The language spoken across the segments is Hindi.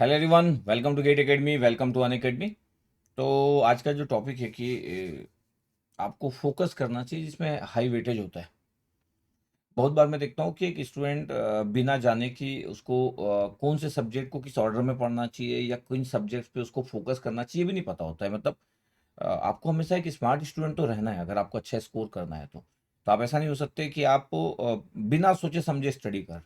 Hello everyone, welcome to GATE Academy, welcome to Unacademy. तो आज का जो टॉपिक है कि आपको फोकस करना चाहिए जिसमें हाई वेटेज होता है। बहुत बार मैं देखता हूँ कि एक स्टूडेंट बिना जाने कि उसको कौन से सब्जेक्ट को किस ऑर्डर में पढ़ना चाहिए या किन सब्जेक्ट्स पे उसको फोकस करना चाहिए भी नहीं पता होता है। मतलब आपको हमेशा एक स्मार्ट स्टूडेंट तो रहना है अगर आपको अच्छा स्कोर करना है तो आप ऐसा नहीं हो सकते कि आप बिना सोचे समझे स्टडी कर।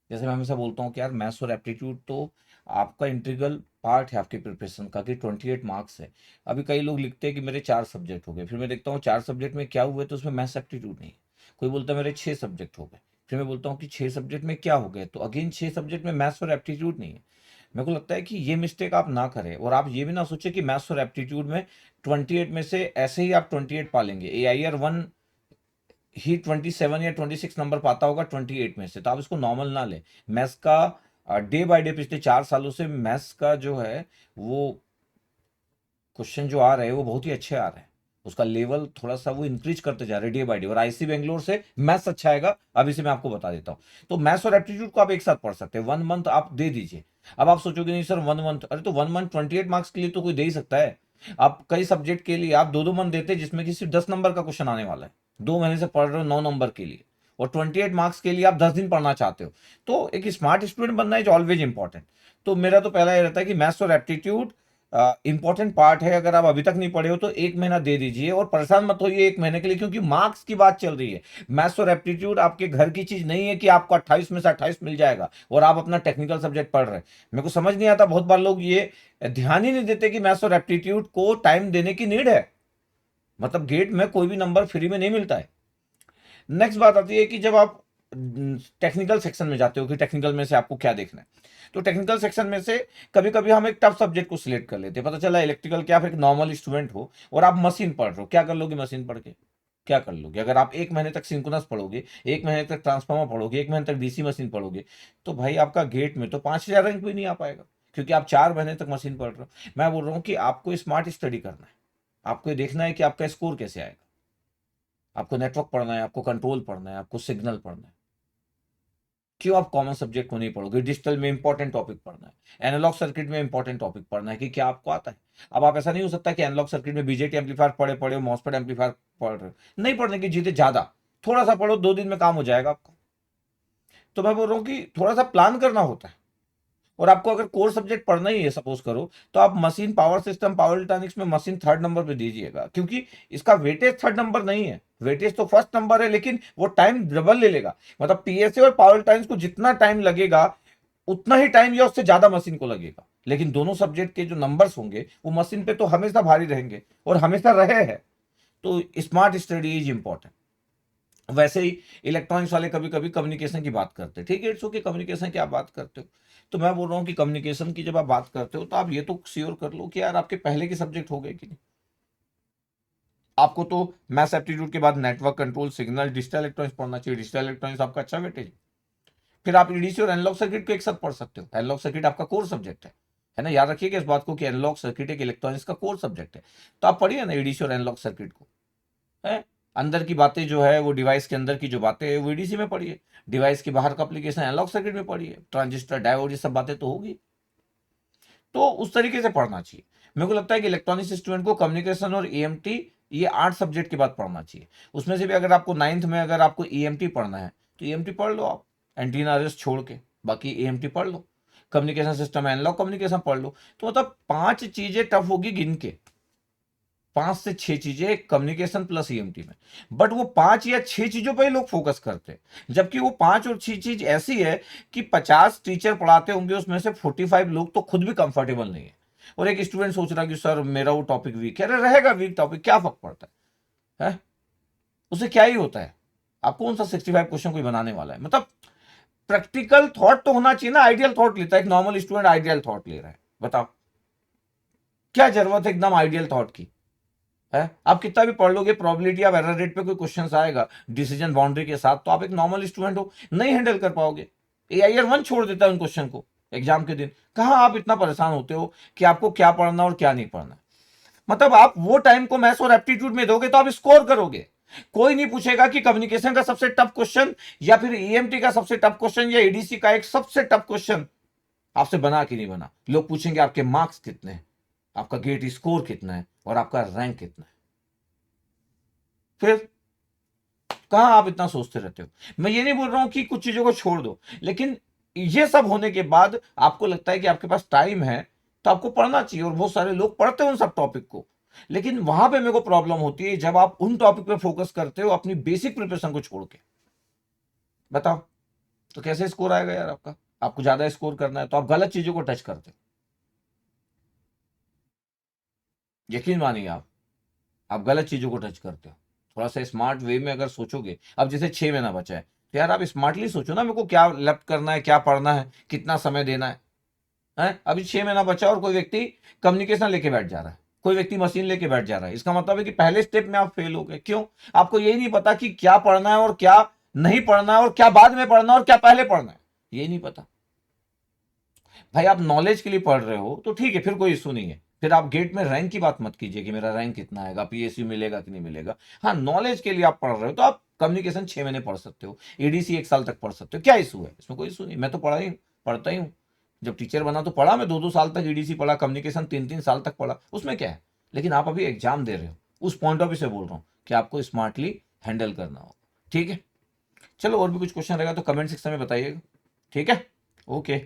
जैसे मैं हमेशा बोलता हूँ कि यार मैथ्स और एप्टीट्यूड तो आपका इंटीग्रल पार्ट है आपके प्रिपरेशन का कि 28 मार्क्स है। अभी कई लोग लिखते हैं कि मेरे 4 सब्जेक्ट हो गए, फिर मैं देखता हूँ 4 सब्जेक्ट में क्या हुए तो उसमें मैथ्स एप्टीट्यूड नहीं है। कोई बोलता है मेरे 6 सब्जेक्ट हो गए, फिर मैं बोलता हूँ कि 6 सब्जेक्ट में क्या हो गए तो अगेन 6 सब्जेक्ट में मैथ्स और एप्टीट्यूड नहीं है। मेरे को लगता है कि ये मिस्टेक आप ना करें और आप ये भी ना सोचे कि मैथ्स और एप्टीट्यूड में 28 में से ऐसे ही आप 28 पालेंगे। AIR 1 ही 27 या 26 नंबर पाता होगा 28 में से, तो आप इसको नॉर्मल ना ले। मैथ्स का डे बाय डे पिछले 4 सालों से मैथ्स का जो है वो क्वेश्चन जो आ रहे हैं वो बहुत ही अच्छे आ रहे हैं। उसका लेवल थोड़ा सा वो इंक्रीज करते जा रहे हैं डे बाय डे, और IC बेंगलोर से मैथ्स अच्छा आएगा। अभी से मैं आपको बता देता हूँ। तो मैथ्स और एप्टीट्यूड को आप एक साथ पढ़ सकते हैं, 1 मंथ आप दे दीजिए। अब आप सोचोगे नहीं सर 1 मंथ, अरे तो 1 मंथ 28 मार्क्स के लिए तो कोई दे ही सकता है। आप कई सब्जेक्ट के लिए आप 2-2 मंथ देते हैं जिसमें कि सिर्फ 10 नंबर का क्वेश्चन आने वाला है। 2 महीने से पढ़ रहे हो 9 नंबर के लिए, और 28 मार्क्स के लिए आप 10 दिन पढ़ना चाहते हो। तो एक स्मार्ट स्टूडेंट बनना इज ऑलवेज इंपॉर्टेंट। तो मेरा तो पहला ये रहता है कि मैथ्स और एप्टीट्यूड इंपॉर्टेंट पार्ट है। अगर आप अभी तक नहीं पढ़े हो तो 1 महीना दे दीजिए और परेशान मत होइए 1 महीने के लिए, क्योंकि मार्क्स की बात चल रही है। मैथ्स और एप्टीट्यूड आपके घर की चीज नहीं है कि आपको 28 में से 28 मिल जाएगा और आप अपना टेक्निकल सब्जेक्ट पढ़ रहे हैं। मेरे को समझ नहीं आता, बहुत बार लोग ये ध्यान ही नहीं देते कि मैथ्स और एप्टीट्यूड को टाइम देने की नीड है। मतलब गेट में कोई भी नंबर फ्री में नहीं मिलता है। नेक्स्ट बात आती है कि जब आप टेक्निकल सेक्शन में जाते हो कि टेक्निकल में से आपको क्या देखना है, तो टेक्निकल सेक्शन में से कभी कभी हम एक टफ सब्जेक्ट को सिलेक्ट कर लेते हैं। पता चला इलेक्ट्रिकल के आप एक नॉर्मल स्टूडेंट हो और आप मशीन पढ़ रहे हो, क्या कर लोगे मशीन पढ़ के? क्या कर लोगे? अगर आप 1 महीने तक सिंक्रोनस पढ़ोगे, 1 महीने तक ट्रांसफार्मर पढ़ोगे, 1 महीने तक DC मशीन पढ़ोगे, तो भाई आपका गेट में तो 5,000 रैंक भी नहीं आ पाएगा, क्योंकि आप 4 महीने तक मशीन पढ़ रहे हो। मैं बोल रहा हूँ कि आपको स्मार्ट स्टडी करना है। आपको ये देखना है कि आपका स्कोर कैसे आएगा। आपको नेटवर्क पढ़ना है, आपको कंट्रोल पढ़ना है, आपको सिग्नल पढ़ना है। क्यों आप कॉमन सब्जेक्ट को नहीं पढ़ोगे? डिजिटल में इंपॉर्टेंट टॉपिक पढ़ना है, एनालॉग सर्किट में इंपॉर्टेंट टॉपिक पढ़ना है कि क्या आपको आता है। अब आप ऐसा नहीं हो सकता कि एनालॉग सर्किट में BJT एम्पलीफायर पढ़े पढ़े हो, मॉसफेट एम्पलीफायर पढ़ रहे हो। नहीं पढ़ने की जीते ज्यादा, थोड़ा सा पढ़ो, 2 दिन में काम हो जाएगा आपका। तो मैं बोल रहा हूँ कि थोड़ा सा प्लान करना होता है। और आपको अगर कोर सब्जेक्ट पढ़ना ही है सपोज करो, तो आप machine power system power electronics में मशीन 3rd नंबर पे दीजिएगा, क्योंकि इसका वेटेज 3rd नंबर नहीं है। वेटेज तो 1st नंबर है, लेकिन वो टाइम डबल ले लेगा। मतलब PSA और पावर इलेक्ट्रॉनिक्स को जितना टाइम लगेगा उतना ही टाइम या उससे ज्यादा मशीन को लगेगा, लेकिन दोनों सब्जेक्ट के जो नंबर्स होंगे वो मशीन पे तो हमेशा भारी रहेंगे और हमेशा रहे हैं। तो स्मार्ट स्टडी इज इंपॉर्टेंट। वैसे ही इलेक्ट्रॉनिक्स वाले कभी कभी कम्युनिकेशन की बात करते हैं, ठीक है, इट्स ओके, कम्युनिकेशन की आप बात करते हो। तो मैं बोल रहा हूँ कि कम्युनिकेशन की जब आप बात करते हो तो आप ये तो श्योर कर लो कि यार आपके पहले के सब्जेक्ट हो गए कि नहीं। आपको तो मैथ्स एप्टीट्यूड के बाद network control, signal, digital electronics पढ़ना चाहिए। डिजिटल इलेक्ट्रॉनिक्स आपका अच्छा वेटेज। फिर आप EDC और एनालॉग सर्किट को एक साथ पढ़ सकते हो। एनालॉग सर्किट आपका कोर सब्जेक्ट है ना, याद रखिएगा इस बात को कि एनालॉग सर्किट एक इलेक्ट्रॉनिक्स का कोर सब्जेक्ट है। तो आप पढ़िए ना EDC और एनालॉग सर्किट को, है। अंदर की बातें जो है वो डिवाइस के अंदर की जो बातें है वो EDC में पढ़िए, डिवाइस के बाहर का एप्लीकेशन एनालॉग सर्किट में पढ़िए, ट्रांजिस्टर, डायोड, ये सब बातें तो होगी। तो उस तरीके से पढ़ना चाहिए। मेरे को लगता है कि इलेक्ट्रॉनिक्स स्टूडेंट को कम्युनिकेशन और EMT, ये 8 सब्जेक्ट के बाद पढ़ना चाहिए। उसमें से भी अगर आपको 9th में अगर आपको EMT पढ़ना है तो EMT पढ़ लो आप, एंटीना रेस छोड़ के, बाकी EMT पढ़ लो। कम्युनिकेशन सिस्टम, एनालॉग कम्युनिकेशन पढ़ लो। तो मतलब 5 चीजें टफ होगी गिन के, 5 से 6 चीजें कम्युनिकेशन प्लस EMT में। बट वो 5 या 6 चीजों पर ही लोग फोकस करते हैं, जबकि वो 5 और 6 चीज ऐसी है कि 50 टीचर पढ़ाते होंगे, उसमें से 45 लोग तो खुद भी कंफर्टेबल नहीं है। और एक स्टूडेंट सोच रहा कि सर मेरा वो टॉपिक वीक है। अरे रहेगा वीक टॉपिक, क्या फर्क पड़ता है? उसे क्या ही होता है? आप कौन सा 65 क्वेश्चन कोई बनाने वाला है? मतलब प्रैक्टिकल थॉट तो होना चाहिए ना। आइडियल थॉट लेता है एक नॉर्मल स्टूडेंट, आइडियल थॉट ले रहा है, बताओ क्या जरूरत है एकदम आइडियल थॉट की? है, आप कितना भी पढ़ लोगे, प्रोबेबिलिटी ऑफ एरर रेट पे कोई क्वेश्चन आएगा डिसीजन बाउंड्री के साथ, तो आप एक नॉर्मल स्टूडेंट हो, नहीं हैंडल कर पाओगे। AIR 1 छोड़ देता है उन क्वेश्चन को एग्जाम के दिन। कहाँ आप इतना परेशान होते हो कि आपको क्या पढ़ना और क्या नहीं पढ़ना? मतलब आप वो टाइम को मैथ्स और एप्टीट्यूड में दोगे तो आप स्कोर करोगे। कोई नहीं पूछेगा कि कम्युनिकेशन का सबसे टफ क्वेश्चन या फिर EMT का सबसे टफ क्वेश्चन या EDC का एक सबसे टफ क्वेश्चन आपसे बना कि नहीं बना। लोग पूछेंगे आपके मार्क्स कितने हैं, आपका गेट स्कोर कितना है और आपका रैंक कितना है। फिर कहां आप इतना सोचते रहते हो। मैं ये नहीं बोल रहा हूं कि कुछ चीजों को छोड़ दो, लेकिन ये सब होने के बाद आपको लगता है कि आपके पास टाइम है तो आपको पढ़ना चाहिए, और बहुत सारे लोग पढ़ते हैं उन सब टॉपिक को। लेकिन वहां पे मेरे को प्रॉब्लम होती है जब आप उन टॉपिक पे फोकस करते हो अपनी बेसिक प्रिपरेशन को छोड़ के। बताओ, तो कैसे स्कोर आएगा यार आपका। आपको ज्यादा स्कोर करना है तो आप गलत चीजों को टच करते हो। यकीन मानिए आप गलत चीजों को टच करते हो। थोड़ा सा स्मार्ट वे में अगर सोचोगे, अब जैसे 6 महीना बचा है तो यार आप स्मार्टली सोचो ना, मेरे को क्या लेफ्ट करना है, क्या पढ़ना है, कितना समय देना है। अभी 6 महीना बचा और कोई व्यक्ति कम्युनिकेशन लेके बैठ जा रहा है, कोई व्यक्ति मशीन लेके बैठ जा रहा है। इसका मतलब है कि पहले स्टेप में आप फेल हो गए। क्यों? आपको यही नहीं पता कि क्या पढ़ना है और क्या नहीं पढ़ना है, और क्या बाद में पढ़ना है और क्या पहले पढ़ना है, ये नहीं पता। भाई आप नॉलेज के लिए पढ़ रहे हो तो ठीक है, फिर कोई इशू नहीं है। फिर आप गेट में रैंक की बात मत कीजिए कि मेरा रैंक कितना आएगा, पीएसयू मिलेगा कि नहीं मिलेगा। हाँ, नॉलेज के लिए आप पढ़ रहे हो तो आप कम्युनिकेशन 6 महीने पढ़ सकते हो, एडीसी 1 साल तक पढ़ सकते हो। क्या इशू है इसमें? कोई इशू नहीं। मैं तो पढ़ता ही हूँ। जब टीचर बना तो पढ़ा, मैं 2-2 साल तक ईडीसी पढ़ा, कम्युनिकेशन 3-3 साल तक पढ़ा, उसमें क्या है। लेकिन आप अभी एग्जाम दे रहे हो, उस पॉइंट ऑफ व्यू से बोल रहा हूँ कि आपको स्मार्टली हैंडल करना होगा। ठीक है, चलो और भी कुछ क्वेश्चन रहेगा तो कमेंट सेक्शन में बताइएगा। ठीक है, ओके।